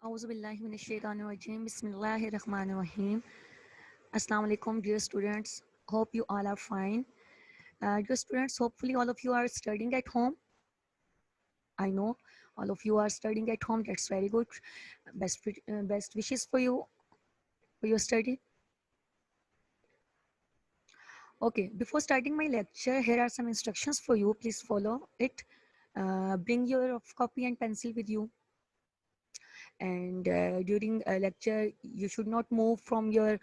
Auzu billahi minash shaitanir rajim. Bismillahir rahmanir rahim. Assalamu alaikum, dear students. Hope you all are fine. Dear students, hopefully all of you are studying at home. I know all of you are studying at home. That's very good. Best wishes for you for your study. Okay, before starting my lecture, here are some instructions for you. Please follow it. Bring your copy and pencil with you. And during a lecture you should not move from your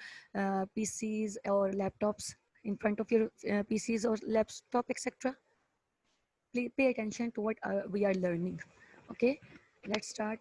PCs or laptops in front of your PCs or laptop, etc. Please pay attention to what we are learning. Okay, let's start.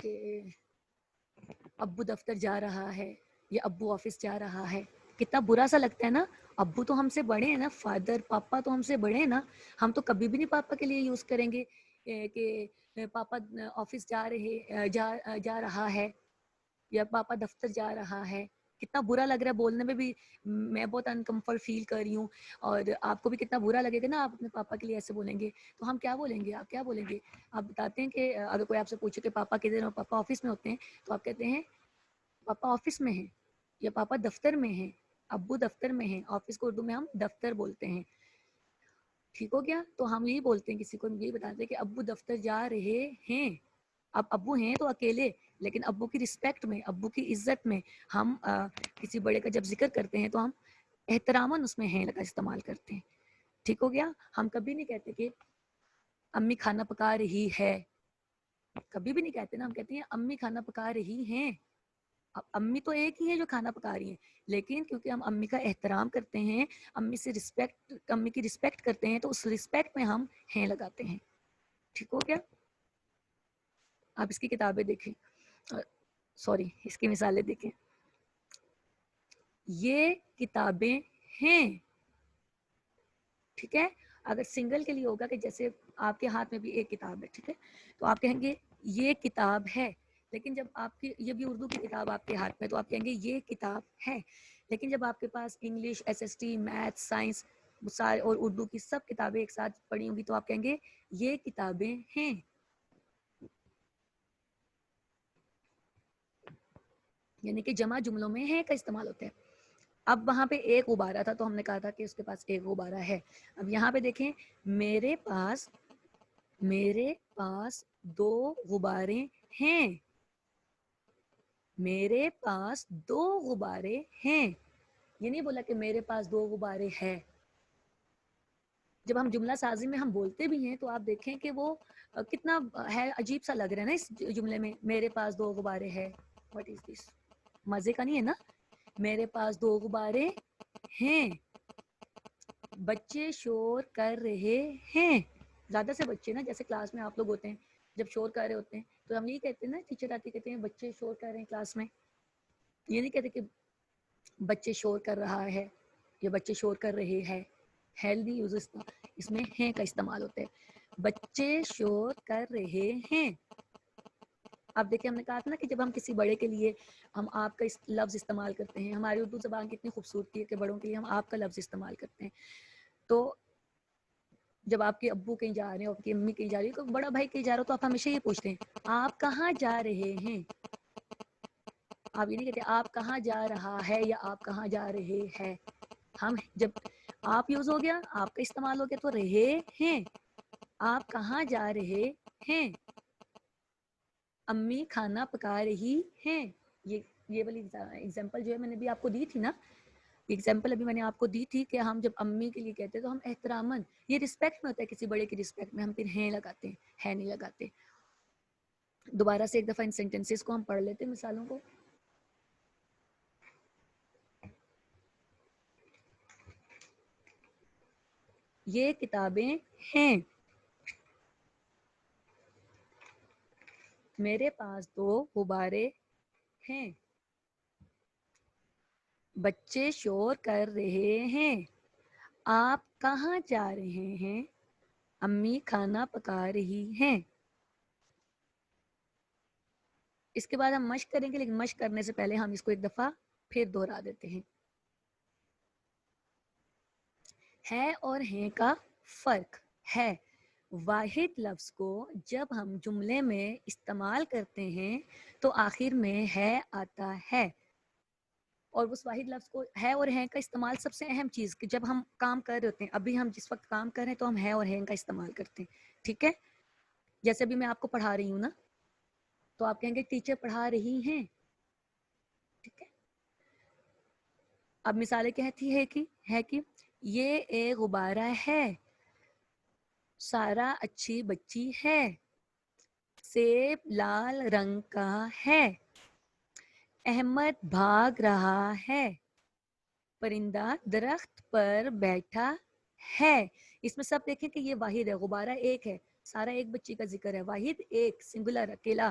کہ ابو دفتر جا رہا ہے یا ابو office جا رہا ہے. کتنا برا سا لگتا ہے نا. ابو تو ہم سے بڑے ہیں نا, فادر پاپا تو ہم سے بڑے ہیں نا. ہم تو کبھی بھی نہیں پاپا کے لیے یوز کریں گے کہ پاپا آفس جا رہا ہے یا پاپا دفتر جا رہا ہے. کتنا برا لگ رہا ہے بولنے میں بھی. میں بہت انکمفرٹ فیل کر رہی ہوں, اور آپ کو بھی کتنا برا لگے گا نا آپ اپنے پاپا کے لیے ایسے بولیں گے. تو ہم کیا بولیں گے, آپ کیا بولیں گے؟ آپ بتاتے ہیں کہ اگر کوئی آپ سے پوچھے کہ پاپا کدھر ہیں, پاپا آفس میں ہوتے ہیں, تو آپ کہتے ہیں پاپا آفس میں ہیں یا پاپا دفتر میں ہیں, ابو دفتر میں ہیں. آفس کو اردو میں ہم دفتر بولتے ہیں. ٹھیک ہو گیا؟ تو ہم یہی بولتے ہیں, کسی کو یہی بتاتے ہیں کہ ابو دفتر جا رہے ہیں. اب ابو ہیں تو اکیلے, لیکن ابو کی رسپیکٹ میں, ابو کی عزت میں ہم کسی بڑے کا جب ذکر کرتے ہیں تو ہم احتراماً اس میں ہیں کا استعمال کرتے ہیں. ٹھیک ہو گیا؟ ہم کبھی نہیں کہتے کہ امی کھانا پکا رہی ہے, کبھی بھی نہیں کہتے نا. ہم کہتے ہیں امی کھانا پکا رہی ہیں. اب امی تو ایک ہی ہے جو کھانا پکا رہی ہیں, لیکن کیونکہ ہم امی کا احترام کرتے ہیں, امی کی رسپیکٹ کرتے ہیں, تو اس رسپیکٹ میں ہم ہیں لگاتے ہیں. ٹھیک ہو گیا؟ آپ اس کی کتابیں دیکھیں, سوری اس کی مثالیں دیکھیں. یہ کتابیں ہیں. ٹھیک ہے؟ اگر سنگل کے لیے ہوگا کہ جیسے آپ کے ہاتھ میں بھی ایک کتاب ہے, ٹھیک ہے, تو آپ کہیں گے یہ کتاب ہے. لیکن جب آپ کی یہ بھی اردو کی کتاب آپ کے ہاتھ میں, تو آپ کہیں گے یہ کتاب ہے. لیکن جب آپ کے پاس انگلش, SST, میتھ, سائنس اور اردو کی سب کتابیں ایک ساتھ پڑھی ہوں گی, تو آپ کہیں گے یہ کتابیں ہیں. یعنی کہ جمع جملوں میں ہے کا استعمال ہوتا ہے. اب وہاں پہ ایک غبارہ تھا تو ہم نے کہا تھا کہ اس کے پاس ایک غبارہ ہے. اب یہاں پہ دیکھیں, میرے پاس 2 غبارے ہیں. میرے پاس 2 غبارے ہیں. یہ نہیں بولا کہ میرے پاس 2 غبارے ہیں. جب ہم جملہ سازی میں ہم بولتے بھی ہیں تو آپ دیکھیں کہ وہ کتنا ہے, عجیب سا لگ رہا ہے نا اس جملے میں. میرے پاس 2 غبارے ہیں. واٹ از دس؟ مزے کا نہیں ہے نا. میرے پاس 2 غبارے ہیں. بچے شور کر رہے ہیں. زیادہ سے بچے نا, جیسے کلاس میں آپ لوگ ہوتے ہیں, جب شور کر رہے ہوتے ہیں تو ہم یہی کہتے ہیں نا, ٹیچر آتی کہتے ہیں بچے شور کر رہے ہیں کلاس میں. یہ نہیں کہتے کہ بچے شور کر رہا ہے یا بچے شور کر رہے ہیں. ہیلدی یوز اس میں ہیں کا استعمال ہوتا ہے. بچے شور کر رہے ہیں. اب دیکھیں, ہم نے کہا تھا نا کہ جب ہم کسی بڑے کے لیے ہم آپ کا لفظ استعمال کرتے ہیں, ہماری اردو زبان کی اتنی خوبصورتی ہے کہ بڑوں کے لیے ہم آپ کا لفظ استعمال کرتے ہیں. تو جب آپ کے ابو کہیں جا رہے ہیں, آپ کی امی کہیں جا رہی ہے, تو بڑا بھائی کہیں جا رہا ہو, تو آپ ہمیشہ یہ پوچھتے ہیں آپ کہاں جا رہے ہیں. آپ یہ نہیں کہتے آپ کہاں جا رہا ہے یا آپ کہاں جا رہے ہیں. ہم جب آپ یوز ہو گیا, آپ کا استعمال ہو گیا, تو رہے ہیں. آپ کہاں جا رہے ہیں. امی کھانا پکا رہی ہیں. یہ والی ایگزامپل جو ہے میں نے بھی آپ کو دی تھی نا, ایگزامپل ابھی میں نے آپ کو دی تھی کہ ہم جب امی کے لیے کہتے ہیں تو ہم احتراماً, یہ رسپیکٹ میں ہوتا ہے, کسی بڑے کی رسپیکٹ میں ہم پھر ہیں لگاتے ہیں, ہے نہیں لگاتے. دوبارہ سے ایک دفعہ ان سینٹنسز کو ہم پڑھ لیتے ہیں, مثالوں کو. یہ کتابیں ہیں. میرے پاس 2 غبارے ہیں. بچے شور کر رہے ہیں. آپ کہاں جا رہے ہیں. امی کھانا پکا رہی ہیں. اس کے بعد ہم مشق کریں گے, لیکن مشق کرنے سے پہلے ہم اس کو ایک دفعہ پھر دہرا دیتے ہیں. ہے اور ہیں کا فرق ہے. واحد لفظ کو جب ہم جملے میں استعمال کرتے ہیں تو آخر میں ہے آتا ہے. اور اس واحد لفظ کو ہے اور ہیں کا استعمال سب سے اہم چیز, کہ جب ہم کام کر رہے ہوتے ہیں, ابھی ہم جس وقت کام کر رہے ہیں تو ہم ہے اور ہیں کا استعمال کرتے ہیں. ٹھیک ہے؟ جیسے بھی میں آپ کو پڑھا رہی ہوں نا, تو آپ کہیں گے ٹیچر پڑھا رہی ہیں. ٹھیک ہے؟ اب مثالیں کہتی ہے کہ یہ ایک غبارہ ہے. سارا اچھی بچی ہے. سیب لال رنگ کا ہے. احمد بھاگ رہا ہے. پرندہ درخت پر بیٹھا ہے. اس میں سب دیکھیں کہ یہ واحد ہے, غبارہ ایک ہے, سارا ایک بچی کا ذکر ہے, واحد ایک, سنگولر, اکیلا.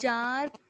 4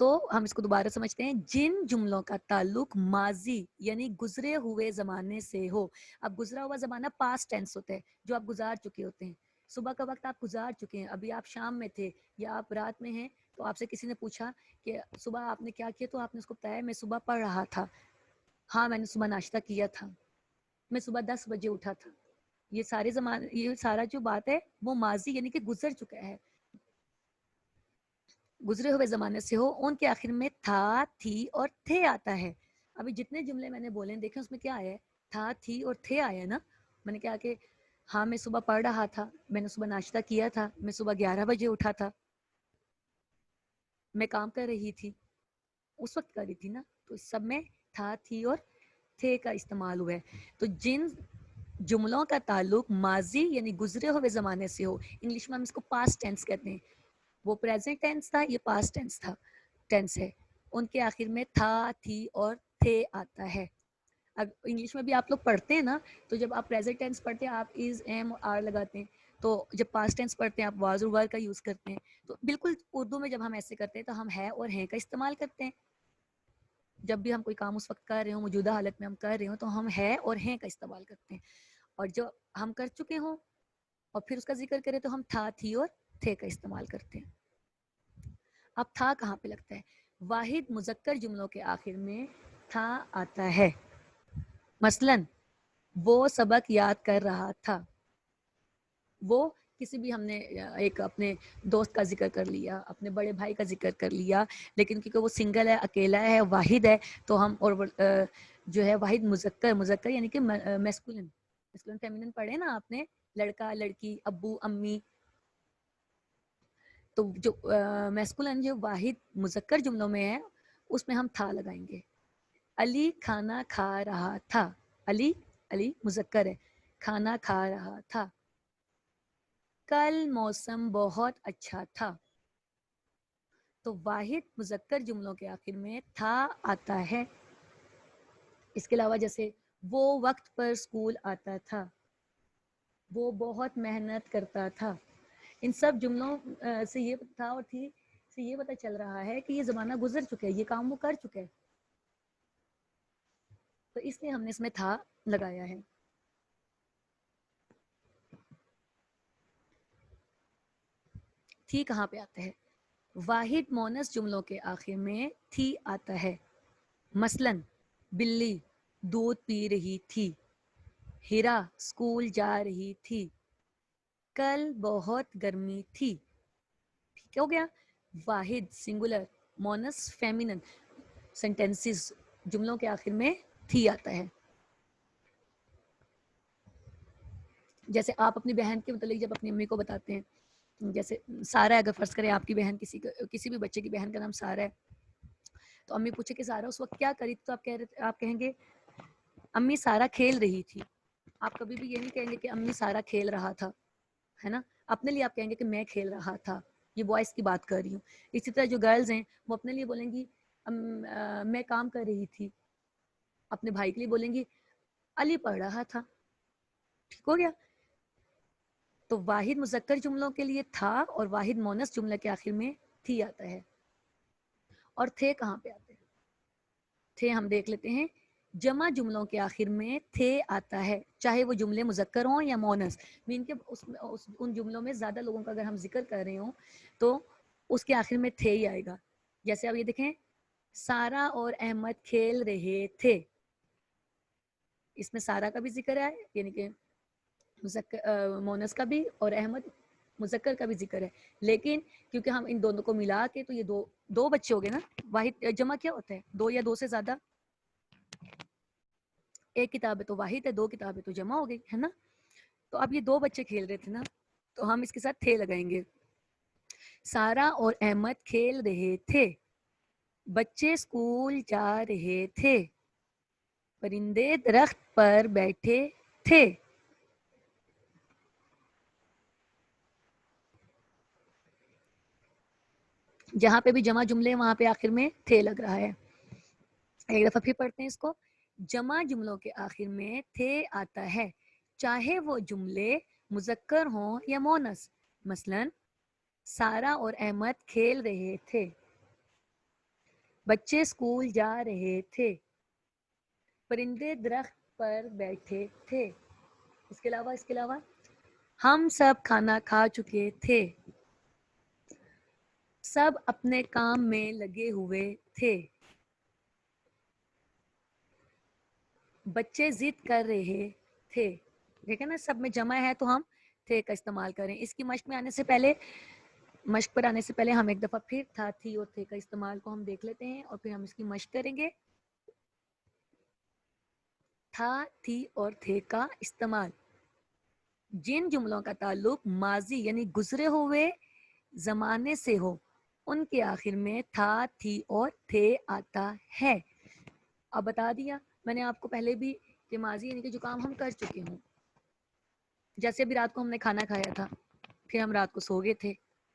تو ہم اس کو دوبارہ سمجھتے ہیں. جن جملوں کا تعلق ماضی یعنی گزرے ہوئے زمانے سے ہو. اب گزرا ہوا زمانہ پاسٹ ٹینس ہوتا ہے, جو آپ گزار چکے ہوتے ہیں. صبح کا وقت آپ گزار چکے ہیں, ابھی آپ شام میں تھے یا آپ رات میں ہیں, تو آپ سے کسی نے پوچھا کہ صبح آپ نے کیا کیا, تو آپ نے اس کو بتایا میں صبح پڑھ رہا تھا, ہاں میں نے صبح ناشتہ کیا تھا, میں صبح 10 بجے اٹھا تھا. یہ سارے زمانے, یہ سارا جو بات ہے وہ ماضی یعنی کہ گزر چکا ہے, گزرے ہوئے زمانے سے ہو. ان کے آخر میں تھا, تھی اور تھے آتا ہے. ابھی جتنے جملے میں نے بولے ہیں دیکھیں اس میں کیا آیا ہے, تھا, تھی اور تھے آیا نا. میں نے کہا کہ ہاں میں صبح پڑھ رہا تھا, میں نے صبح ناشتہ کیا تھا, میں صبح 11 بجے اٹھا تھا, میں کام کر رہی تھی, اس وقت کر رہی تھی نا. تو اس سب میں تھا, تھی اور تھے کا استعمال ہوا ہے. تو جن جملوں کا تعلق ماضی یعنی گزرے ہوئے زمانے سے ہو, انگلش میں ہم اس کو پاسٹ ٹینس کہتے ہیں. وہ پریزنٹ ٹینس تھا, یہ پاسٹ ٹینس تھا, ٹینس ہے. ان کے آخر میں تھا, تھی اور تھے آتا ہے. اب انگلش میں بھی آپ لوگ پڑھتے ہیں نا, تو جب آپ پریزنٹ ٹینس پڑھتے ہیں آپ از, ایم, آر لگاتے ہیں. تو جب پاسٹ ٹینس پڑھتے ہیں آپ واز اور ور کا یوز کرتے ہیں. تو بالکل اردو میں جب ہم ایسے کرتے ہیں تو ہم ہے اور ہیں کا استعمال کرتے ہیں. جب بھی ہم کوئی کام اس وقت کر رہے ہوں, موجودہ حالت میں ہم کر رہے ہوں, تو ہم ہے اور ہیں کا استعمال کرتے ہیں. اور جو ہم کر چکے ہوں اور پھر اس کا ذکر کریں تو ہم تھا, تھی اور تھے کا استعمال کرتے ہیں. اب تھا کہاں پہ لگتا ہے؟ واحد مذکر جملوں کے آخر میں تھا آتا ہے. مثلاً وہ سبق یاد کر رہا تھا. وہ کسی بھی, ہم نے ایک اپنے دوست کا ذکر کر لیا, اپنے بڑے بھائی کا ذکر کر لیا, لیکن کیونکہ وہ سنگل ہے, اکیلا ہے, واحد ہے, تو ہم اور جو ہے واحد مذکر, مذکر یعنی کہ میسکولن, میسکولن فیمینن پڑھے نا آپ نے, لڑکا, لڑکی, ابو, امی. تو جو میسکولن جو واحد مذکر جملوں میں ہے اس میں ہم تھا لگائیں گے. علی کھانا کھا رہا تھا. علی, علی مذکر ہے, کھانا کھا رہا تھا. کل موسم بہت اچھا تھا. تو واحد مذکر جملوں کے آخر میں تھا آتا ہے. اس کے علاوہ جیسے وہ وقت پر اسکول آتا تھا, وہ بہت محنت کرتا تھا. ان سب جملوں سے یہ تھا اور تھی سے یہ پتہ چل رہا ہے کہ یہ زمانہ گزر چکا ہے, یہ کام وہ کر چکا ہے. تو اس لیے ہم نے اس میں تھا لگایا ہے. تھی کہاں پہ آتا ہے؟ واحد مونس جملوں کے آخر میں تھی آتا ہے. مثلاً بلی دودھ پی رہی تھی, ہیرا اسکول جا رہی تھی, کل بہت گرمی تھی. ٹھیک ہو گیا. واحد سنگولر, مونس فیمینن سینٹینسز جملوں کے آخر میں تھی آتا ہے. جیسے آپ اپنی بہن کے متعلق جب اپنی امی کو بتاتے ہیں, جیسے سارا, اگر فرض کریں آپ کی بہن, کسی بھی بچے کی بہن کا نام سارا ہے, تو امی پوچھے کہ سارا اس وقت کیا کری, تو آپ کہیں گے امی سارا کھیل رہی تھی. آپ کبھی بھی یہ نہیں کہیں گے کہ امی سارا کھیل رہا تھا, ہے نا. اپنے لیے آپ کہیں گے کہ میں کھیل رہا تھا. یہ بوائز کی بات کر رہی ہوں. اسی طرح جو گرلز ہیں وہ اپنے لیے بولیں گی میں کام کر رہی تھی. اپنے بھائی کے لیے بولیں گی علی پڑھ رہا تھا. ٹھیک ہو گیا. تو واحد مذکر جملوں کے لیے تھا, اور واحد مونس جملے کے آخر میں تھی آتا ہے. اور تھے کہاں پہ آتے ہیں؟ تھے ہم دیکھ لیتے ہیں. جمع جملوں کے آخر میں تھے آتا ہے, چاہے وہ جملے مذکر ہوں یا مونس. مین کے ان جملوں میں زیادہ لوگوں کا اگر ہم ذکر کر رہے ہوں تو اس کے آخر میں تھے ہی آئے گا. جیسے اب یہ دیکھیں, سارا اور احمد کھیل رہے تھے. اس میں سارا کا بھی ذکر ہے, یعنی کہ مونس کا بھی, اور احمد مذکر کا بھی ذکر ہے. لیکن کیونکہ ہم ان دونوں کو ملا کے, تو یہ دو بچے ہو گئے نا. واحد جمع کیا ہوتا ہے؟ دو یا دو سے زیادہ. ایک کتاب ہے تو واحد ہے, دو کتابیں تو جمع ہو گئی, ہے نا. تو اب یہ دو بچے کھیل رہے تھے نا, تو ہم اس کے ساتھ تھے لگائیں گے. سارا اور احمد کھیل رہے تھے, بچے اسکول جا رہے تھے, پرندے درخت پر بیٹھے تھے. جہاں پہ بھی جمع جملے وہاں پہ آخر میں تھے لگ رہا ہے. ایک دفعہ پھر پڑھتے ہیں اس کو. جمع جملوں کے آخر میں تھے آتا ہے, چاہے وہ جملے مذکر ہوں یا مونس. مثلاً سارا اور احمد کھیل رہے تھے. بچے اسکول جا رہے تھے. پرندے درخت پر بیٹھے تھے. اس کے علاوہ ہم سب کھانا کھا چکے تھے. سب اپنے کام میں لگے ہوئے تھے. بچے ضد کر رہے تھے. دیکھیں نا سب میں جمع ہے تو ہم تھے کا استعمال کریں. اس کی مشق پر آنے سے پہلے ہم ایک دفعہ پھر تھا تھی اور تھے کا استعمال کو ہم دیکھ لیتے ہیں اور پھر ہم اس کی مشق کریں گے. تھا تھی اور تھے کا استعمال. جن جملوں کا تعلق ماضی یعنی گزرے ہوئے زمانے سے ہو ان کے آخر میں تھا تھی اور تھے آتا ہے. اب بتا دیا میں نے آپ کو پہلے بھی کہ ماضی یعنی کہ جو کام ہم کر چکے ہوں. جیسے ابھی رات کو ہم نے کھانا کھایا تھا پھر ہم رات کو سو گئے تھے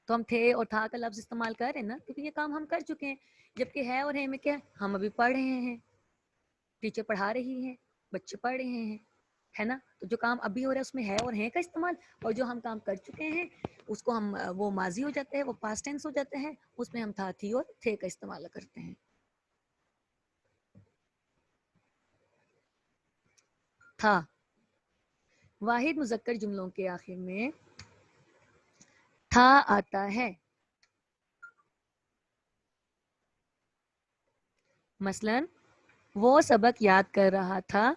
تو ہم تھے اور تھا کا لفظ استعمال کر رہے ہیں نا کیونکہ یہ کام ہم کر چکے ہیں. جبکہ ہے اور ہے میں کیا ہم ابھی پڑھ رہے ہیں. ٹیچر پڑھا رہی ہے بچے پڑھ رہے ہیں ہے نا. تو جو کام ابھی ہو رہا ہے اس میں ہے اور ہیں کا استعمال اور جو ہم کام کر چکے ہیں اس کو ہم وہ ماضی ہو جاتے ہیں وہ پاسٹ ٹینس ہو جاتے ہیں اس میں ہم تھا تھی اور تھے کا استعمال کرتے ہیں. تھا واحد مذکر جملوں کے آخر میں تھا آتا ہے. مثلا وہ سبق یاد کر رہا تھا.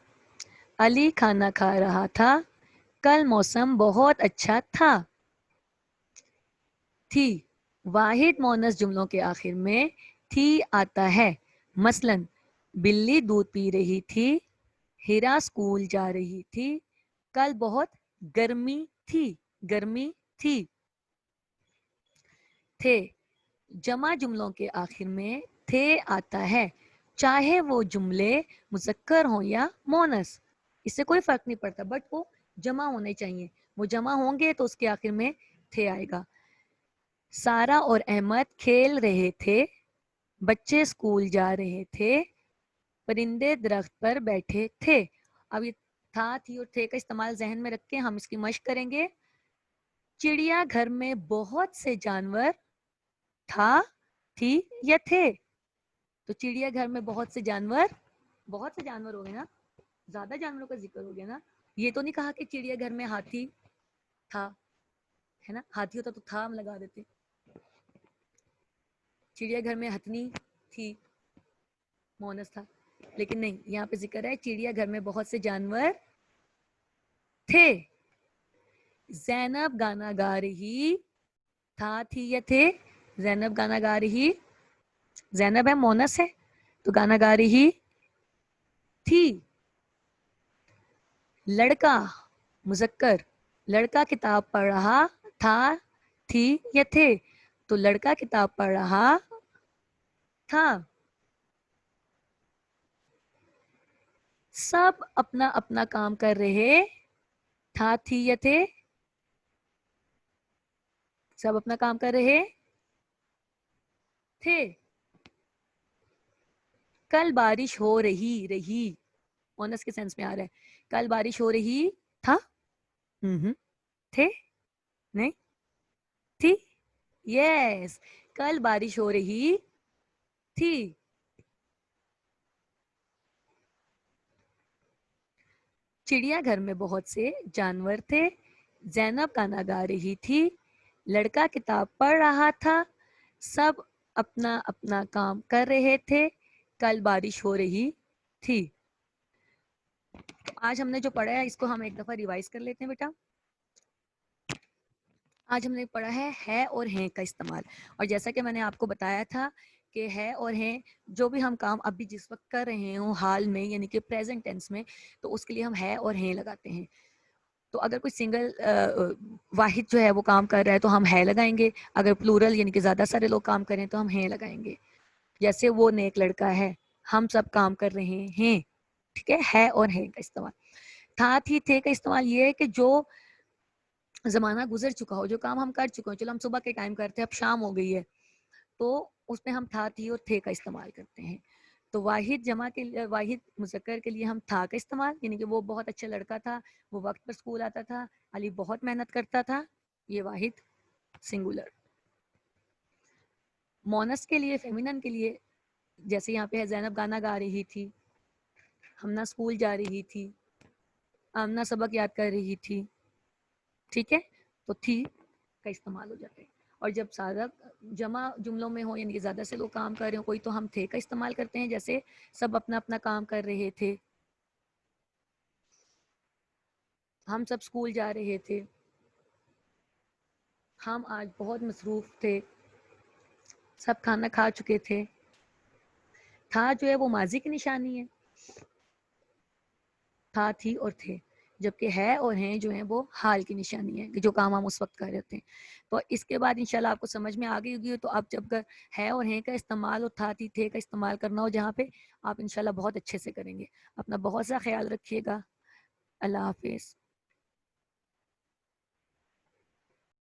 علی کھانا کھا رہا تھا. کل موسم بہت اچھا تھا. تھی واحد مونس جملوں کے آخر میں تھی آتا ہے. مثلا بلی دودھ پی رہی تھی. ہیرا اسکول جا رہی تھی. کل بہت گرمی تھی. گرمی تھی. تھے جمع جملوں کے آخر میں تھے آتا ہے چاہے وہ جملے مذکر ہوں یا مونس. اس سے کوئی فرق نہیں پڑتا بٹ وہ جمع ہونے چاہیے. وہ جمع ہوں گے تو اس کے آخر میں تھے آئے گا. سارا اور احمد کھیل رہے تھے. بچے اسکول جا رہے تھے. پرندے درخت پر بیٹھے تھے. اب یہ تھا تھی اور تھے کا استعمال ذہن میں رکھ کے ہم اس کی مشق کریں گے. چڑیا گھر میں بہت سے جانور تھا تھی یا تھے. تو چڑیا گھر میں بہت سے جانور ہو گئے نا. زیادہ جانوروں کا ذکر ہو گیا نا. یہ تو نہیں کہا کہ چڑیا گھر میں ہاتھی تھا ہے نا. ہاتھی ہوتا تو تھا ہم لگا دیتے. چڑیا گھر میں ہتھنی تھی مونس تھا لیکن نہیں یہاں پہ ذکر ہے چڑیا گھر میں بہت سے جانور تھے. زینب گانا گا رہی تھا تھی یا تھے. زینب گانا گا رہی زینب ہے مونس ہے تو گانا گا رہی تھی. لڑکا مذکر لڑکا کتاب پڑھ رہا تھا تھی یا تھے. تو لڑکا کتاب پڑھ رہا تھا. سب اپنا اپنا کام کر رہے تھا تھی یا تھے. سب اپنا کام کر رہے تھے. کل بارش ہو رہی اونس کے سینس میں آ رہا ہے. کل بارش ہو رہی تھا تھے نہیں تھی. یس کل بارش ہو رہی تھی. چڑیا گھر میں بہت سے جانور تھے. زینب گانا گا رہی تھی. لڑکا کتاب پڑھ رہا تھا. سب اپنا اپنا کام کر رہے تھے. کل بارش ہو رہی تھی. آج ہم نے جو پڑھا ہے اس کو ہم ایک دفعہ ریوائز کر لیتے ہیں بیٹا. آج ہم نے پڑھا ہے اور ہیں کا استعمال. اور جیسا کہ میں نے آپ کو بتایا تھا کہ ہے اور ہیں جو بھی ہم کام ابھی جس وقت کر رہے ہوں حال میں یعنی کہ پریزنٹ ٹینس میں تو اس کے لیے ہم ہے اور ہیں لگاتے ہیں. تو اگر کوئی سنگل واحد جو ہے وہ کام کر رہا ہے تو ہم ہے لگائیں گے. اگر پلورل یعنی کہ زیادہ سارے لوگ کام کریں تو ہم ہیں لگائیں گے. جیسے وہ نیک لڑکا ہے ہم سب کام کر رہے ہیں. ٹھیک ہے اور ہیں کا استعمال. تھا تھی تھے کا استعمال یہ ہے کہ جو زمانہ گزر چکا ہو جو کام ہم کر چکے ہو. چلو ہم صبح کے ٹائم کرتے ہیں اب شام ہو گئی ہے تو اس میں ہم تھا تھی اور تھے کا استعمال کرتے ہیں. تو واحد جمع کے لیے واحد مذکر کے لیے ہم تھا کا استعمال یعنی کہ وہ بہت اچھا لڑکا تھا وہ وقت پر اسکول آتا تھا. علی بہت محنت کرتا تھا. یہ واحد سنگولر. مونس کے لیے فیمینن کے لیے جیسے یہاں پہ ہے زینب گانا گا رہی تھی، ہمنا اسکول جا رہی تھی، آمنہ سبق یاد کر رہی تھی، ٹھیک ہے، تو تھی کا استعمال ہو جاتا ہے. اور جب سادہ جمع جملوں میں ہو، یعنی کہ زیادہ سے لوگ کام کر رہے ہوں کوئی، تو ہم تھے کا استعمال کرتے ہیں، جیسے سب اپنا اپنا کام کر رہے تھے، ہم سب اسکول جا رہے تھے، ہم آج بہت مصروف تھے، سب کھانا کھا چکے تھے. تھا جو ہے وہ ماضی کی نشانی ہے، تھا، تھی اور تھے. جبکہ ہے اور ہیں جو ہیں وہ حال کی نشانی ہے، کہ جو کام ہم اس وقت کر رہے ہوتے ہیں. تو اس کے بعد انشاءاللہ آپ کو سمجھ میں آ گئی ہوگی. تو آپ جب ہے اور ہیں کا استعمال اور تھا تھی تھے کا استعمال کرنا ہو جہاں پہ، آپ انشاءاللہ بہت اچھے سے کریں گے. اپنا بہت سا خیال رکھیے گا. اللہ حافظ.